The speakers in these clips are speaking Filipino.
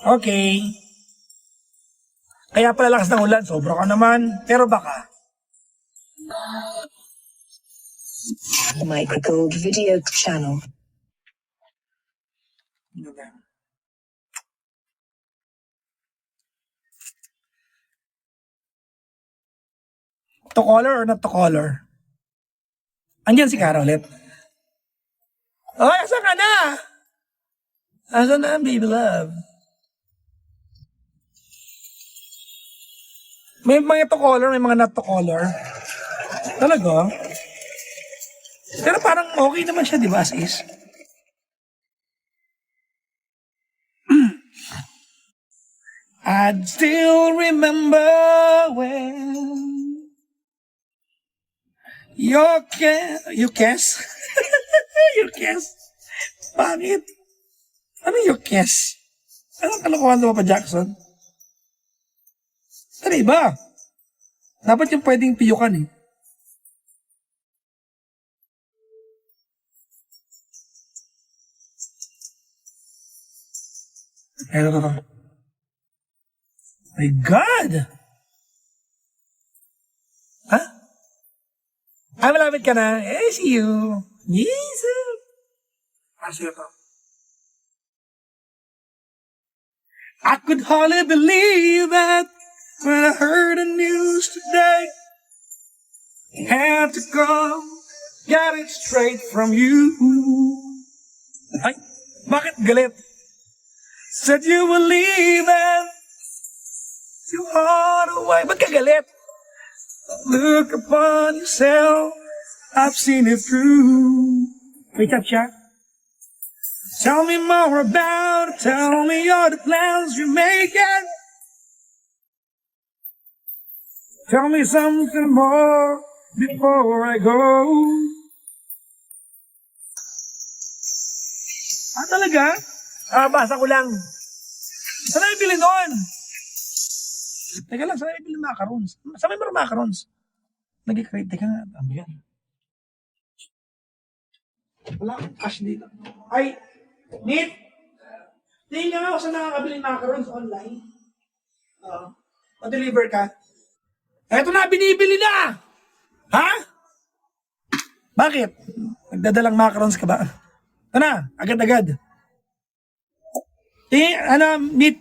Okay. Kaya pala lakas ng ulan, sobra ka naman. Pero baka. Microgold Video Channel. To color or not to color? Andiyan si Cara ulit. Oh, asa ka na? Asa na ang baby love? May mga to color, may mga not to color. Talaga? Pero parang okay naman siya, di ba, as is? I'd still remember when your kiss? Your kiss? Bakit? Ano your kiss? Anong kalokohan mo pa, Jackson? Ano iba? Dapat yung pwedeng piyukan eh. Ito. My God! Ha? Malapit ka na. See you. Jesus! Sige to. I could hardly believe that when I heard the news today. Had to come, get it straight from you. Ay, bakit galit? Said you were leaving, you are away. Ba't ka galit? Look upon yourself, I've seen it through. May chat siya? Tell me more about it, tell me all the plans you're making. Tell me something more before I go. Talaga? Basa ko lang. Saan ay bili nun? Teka lang, saan ay bili macarons? Saan may mga macarons? Nag-crate, teka nga, ano yan? Wala akong cash dito. Ay, Nit! Tingnan nga ako saan nakakabili macarons online. Pa-deliver ka. Eto na, binibili na! Ha? Bakit? Nagdadalang macarons ka ba? Ito na, agad-agad. Meat.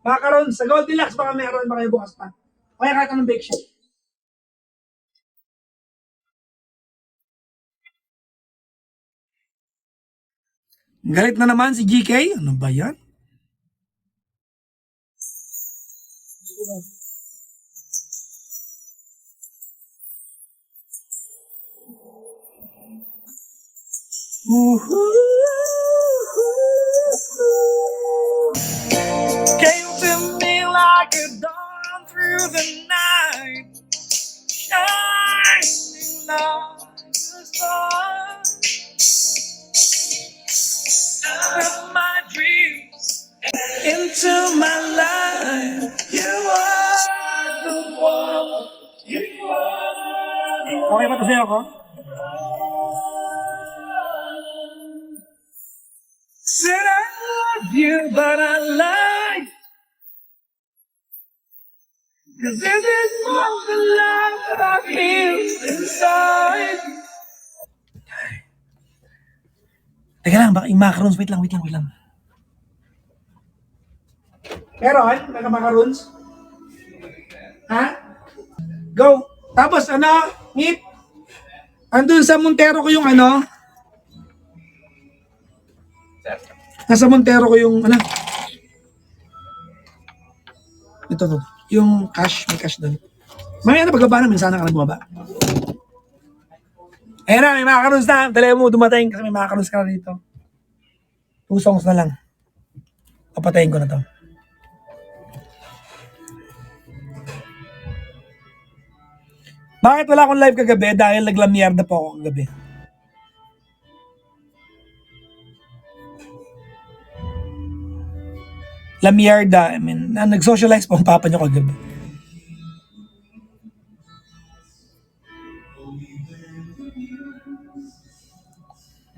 Macarons, sa Goldilocks baka meron, baka bukas pa. Kaya kahit anong bake shop. Galit na naman si GK. Ano ba yan? Came to me like a dawn through the night, shining like a star. With my dreams into my life, you are the one. You are the one. Okay ba ito sa'yo ko? Said I love you, but I lied. 'Cause this is not the love that I feel inside. Teka lang, baka yung macarons. Wait lang. Meron? Nagka-macarons? Ha? Go! Tapos Meat? Andun sa Montero ko yung nasa Montero ko yung ito to. Yung cash, may cash doon. Mamaya na paglaba namin, sana ka na bumaba. Ayan na, may macarons na. Dali mo dumating kasi may macarons ka na dito. 2 songs na lang. Papatayin ko na to. Bakit wala akong live kagabi? Dahil naglamyerda po ako kagabi. Lamyerda, nag-socialize po ang papa niyo kagabi.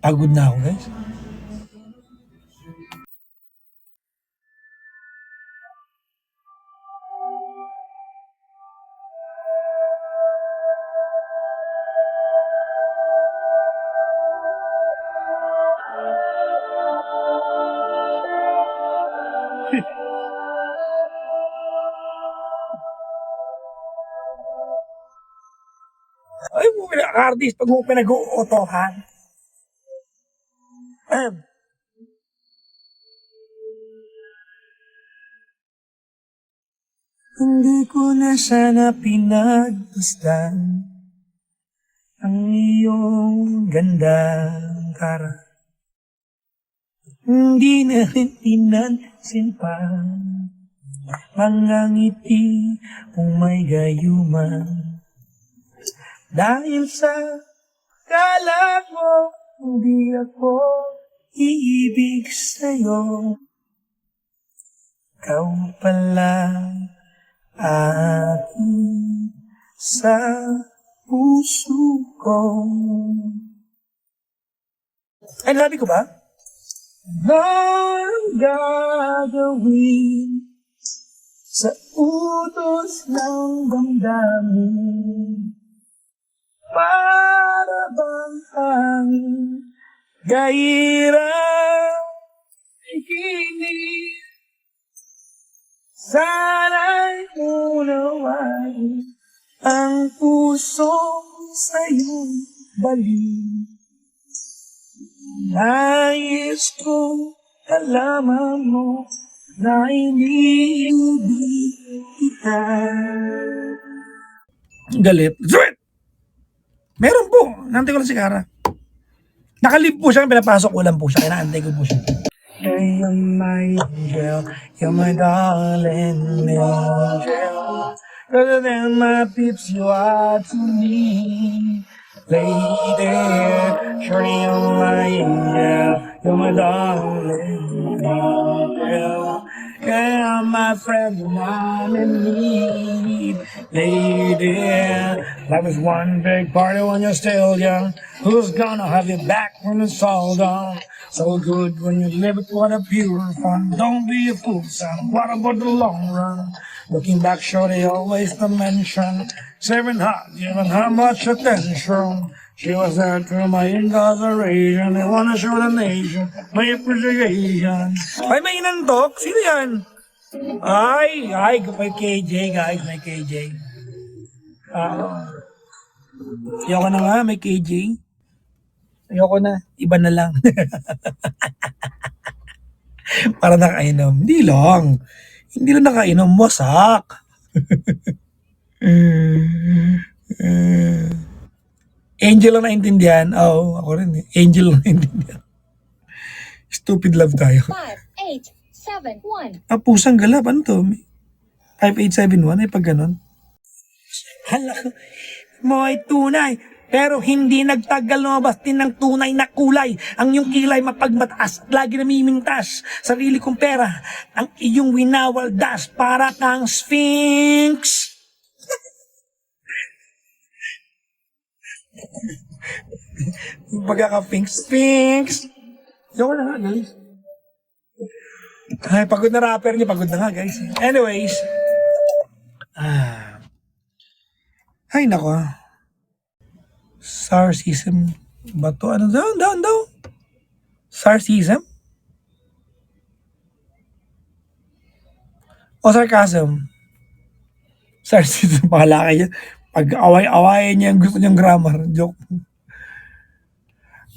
Pagod na ako, guys. Cardis, pag mo pinag-uutohan. Hindi ko na sana pinagmasdan ang iyong gandang kara. Hindi na rin pinansin pa mga ngiti mong may gayuman. Dahil sa kala mo, hindi ako iibig sa'yo. Ikaw pala aking sa puso ko. Ay, nabi ko ba? Ang gagawin sa utos ng damdamin para bang hangin gairang ikinig. Sana'y unawain ang puso sa'yong balik. Nais ko alaman mo na iniibig kita. Galit. Sweet! Meron po. Nantay ko lang si Kara. Nakalib po siya. Pinapasok ko lang po siya. Kinaantay ko po siya. Hey, you're my angel. You're my darling angel. Better than my peeps you are to me. Lady, surely you're my angel. You're my darling angel. Yeah, my friend, when I'm in need. Lady, life is one big party when you're still young. Who's gonna have you back when it's all done? So good when you live it, what a pure fun. Don't be a fool, son. What about the long run? Looking back, sure they always to mention. Saving hard, giving her much attention. She was there through my incarceration. They wanna show the nation my appreciation. Ay, may inantok? Sino yan? Ay, may KJ, guys, may KJ. Ayoko na nga, may KJ. Ayoko na, iba na lang. Para nakainom. Hindi lang nakainom, wasak. Angel lang naintindihan. Oo, ako rin eh. Angel lang naintindihan. Stupid love tayo. 5871. Pusang galap. Ano to? 5871 ay pag ganon. Hala ko. Mo ay tunay. Pero hindi nagtagal lumabas din ng tunay na kulay. Ang iyong kilay mapagmataas at lagi namimintas. Sarili kong pera. Ang iyong winawaldas para kang Sphinx. Pagkaka-Sphinx. Sphinx. Yoko na nga, guys. Ay, pagod na rapper niya. Pagod na nga, guys. Anyways. Ay, nako. Sarcasm ba to? Ano daw? Sarcasm? O sarcasm? Sarcasm, pahala kayo. Pag away-awayan niya ang gusto niyang grammar. Joke.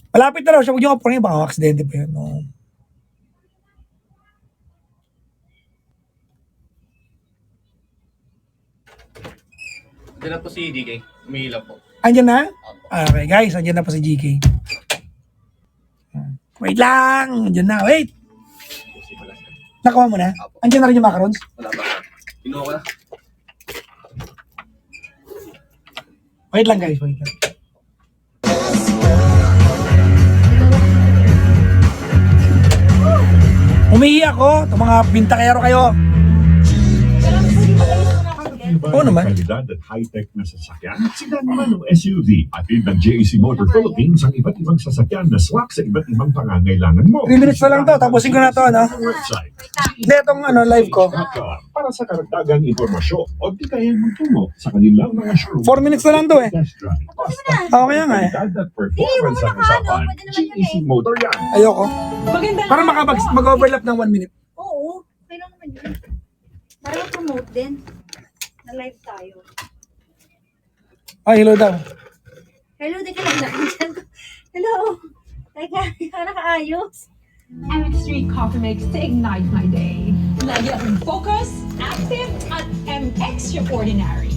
Malapit na raw siya. Huwag niyo kapunin. Baka aksidente pa yun. No. Diyan na po si DK. Umihila po. Andyan na? Okay, guys. Andyan na pa si GK. Wait lang. Andyan na. Wait. Nakuha mo na? Andyan na rin yung macarons? Wala ba? Pinuha ko na. Wait lang, guys. Wait lang. Umihi ako. Itong mga bintakero kayo. Oo naman. Kalidad at high-tech na sasakyan, sila naman ng SUV. Atid ng JEC Motor Philippines ang iba't ibang sasakyan na swak sa iba't ibang pangangailangan mo. 3 minutes na lang to. Tapusin ko na to, ano? Website. Hindi, itong live ko. Para sa karagdagang impormasyon o di kaya magtungo sa kanilang mga showroom. 4 minutes na lang to eh. Test drive. Basta Oo, kaya nga eh. kalidad at performance ang usapan. JEC Motor yan. Ayoko. Maganda Para mag-overlap ng 1 minute. Oo, kailan naman yun. Para promote din. Na live tayo. Ay, hello daw. Hello, teka lang dyan. Hello. Teka, nakaayos. MX3 Coffee Mix to ignite my day. Lagi akong focus, active, at extraordinary.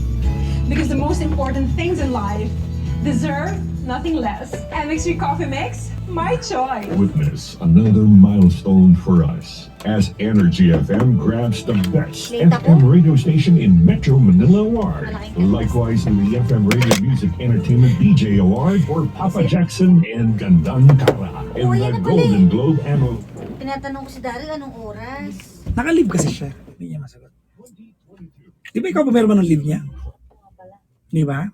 Because the most important things in life deserve nothing less. MX3 Coffee Mix, my choice. Witness another milestone for us as Energy FM grabs the best Late FM ako? radio station in Metro Manila Award. Malaking Likewise, the FM Radio Music Entertainment DJ Award for Papa Jackson and Gandang Kara in Oh, the yan na pala Golden eh. Globe Annual. Tinatanong ko si Daryl anong oras. Naka-leave kasi siya. Hindi niya masagot. Di ba ikaw ba meron ba ng leave niya? Di ba?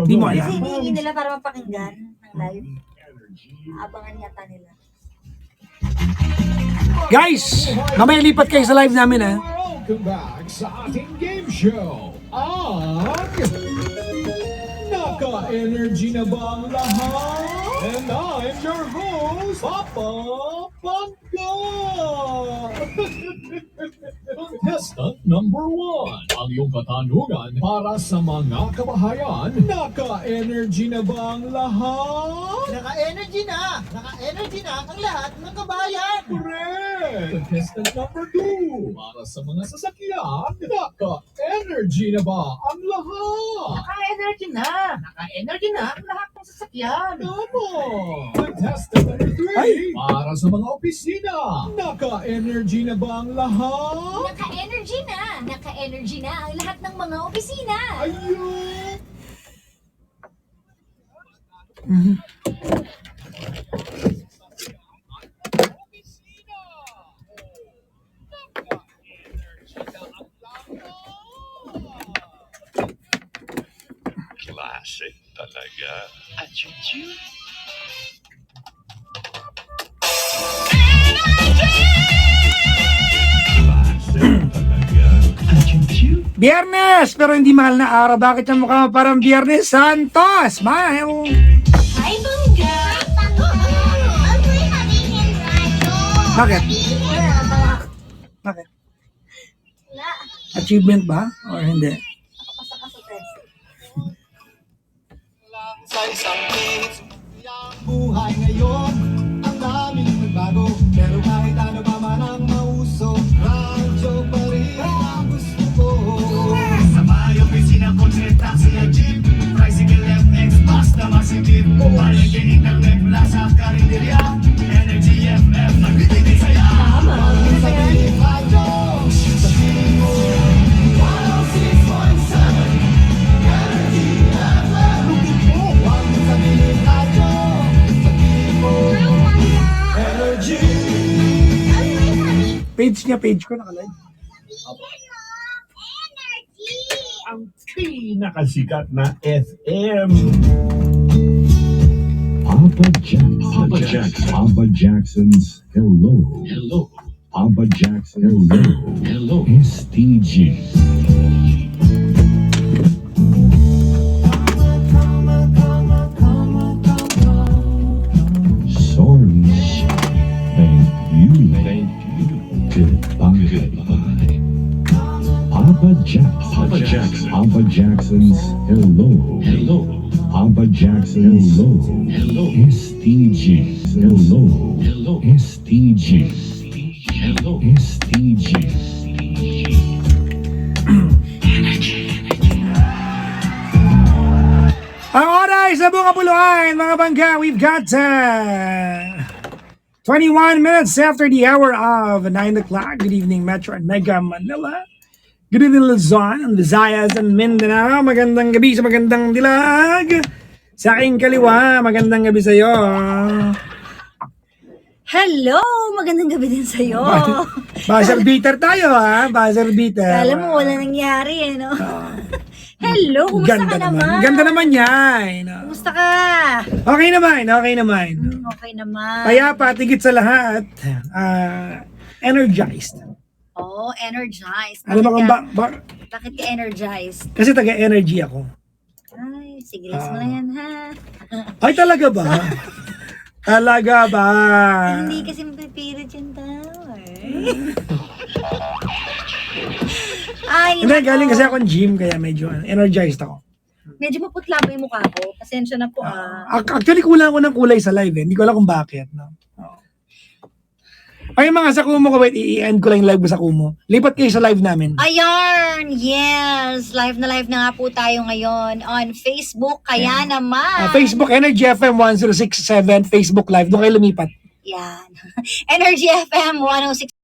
Di mo Kasi alam. hinihingi nila para mapakinggan ng live. Abangan yata nila. Guys, mamaya lipat kayo sa live namin ha. Welcome back sa ating game show. Ang Naka-energy na ba ang lahat? And I'm your host, Papa Pangka! Contestant number 1. Ang iyong katanungan para sa mga kabahayan. Naka-energy na ba ang lahat? Naka-energy na! Naka-energy na ang lahat ng kabayan! Correct! Contestant number 2. Para sa mga sasakyan. Naka-energy na ba ang lahat? Naka-energy na! Naka-energy na ang lahat ng sasakyan! Tama! Contestant number 3. Ay! Para sa mga opisina. Naka-energy na ba ang lahat? Naka-energy na! Naka-energy na ang lahat ng mga opisina! Ayun! Classic talaga. Attitude. Classic talaga. Attitude. Biyernes! Pero hindi mahal na araw. Bakit yung mukha mo parang Biyernes Santos? Mahal. Hi, Bangga! Ako'y nagingin radyo! Bakit? Bakit? Wala. Achievement ba? O hindi? Nakapasa ka sa test. Sa isang page, ang buhay ngayon, ang daming nagbago. Pero kahit ano pa man ang mauso, radyo pa rin ang gusto ko. Sa may opisina ko, taxi at jeep. Tricycle FX, basta masikip. Palengke, internet, plaza, karinderya. Energy FM, nagbibigay saya. Huwag sabihin radyo, sabihin mo. 106.7 Energy FM. Huwag sabihin radyo, sabihin mo. Energy. Page niya, page ko nakalive. Ang pinakasikat na FM. Papa Jackson's Hello. Hello. Papa Jackson Hello. Hello. STG. Sorry. Thank you. Thank you. Goodbye. Papa Jackson. Papa Jackson's Hello. Hello. Papa Jackson Hello. Hello. STG. Hello. Hello. STG. Hello. STG. Ang oras sa buong kapuluan, mga bangga, we've got 21 minutes after the hour of 9 o'clock. Good evening, Metro and Mega Manila. Good evening, Luzon and Visayas and Mindanao. Magandang gabi sa magandang dilag. Sa aking kaliwa, magandang gabi sa iyo. Hello! Magandang gabi din sa'yo. Buzzer beater tayo ha, buzzer beater. Alam mo, wala nangyari eh, no? Hello! Kumusta Ganda ka naman? Ganda naman yan. Kumusta ka? Okay naman, okay naman. Okay naman. Payapa, tigit sa lahat. Energized. Oh, energized. Alam mo kung Bakit ka energized? kasi taga-energy ako. Ay, sige, let's mo na yan, ha? Ay, talaga ba? Talaga ba? Hindi kasi mapipilit yung tao, eh. Ay, Hindi, nako. galing kasi akong gym, kaya medyo energized ako. Medyo maputla ba yung mukha ko? Pasensya na po Actually, kulang ako ng kulay sa live eh. Hindi ko alam kung bakit. No? Ay, mga sa Kumu ko, wait, i-end ko lang yung live mo sa Kumu. Lipat kayo sa live namin. Ayun! Yes! Live na nga po tayo ngayon on Facebook. Kaya naman. Facebook, Energy FM 1067, Facebook Live. Doon kayo lumipat. Yan. Energy FM 106.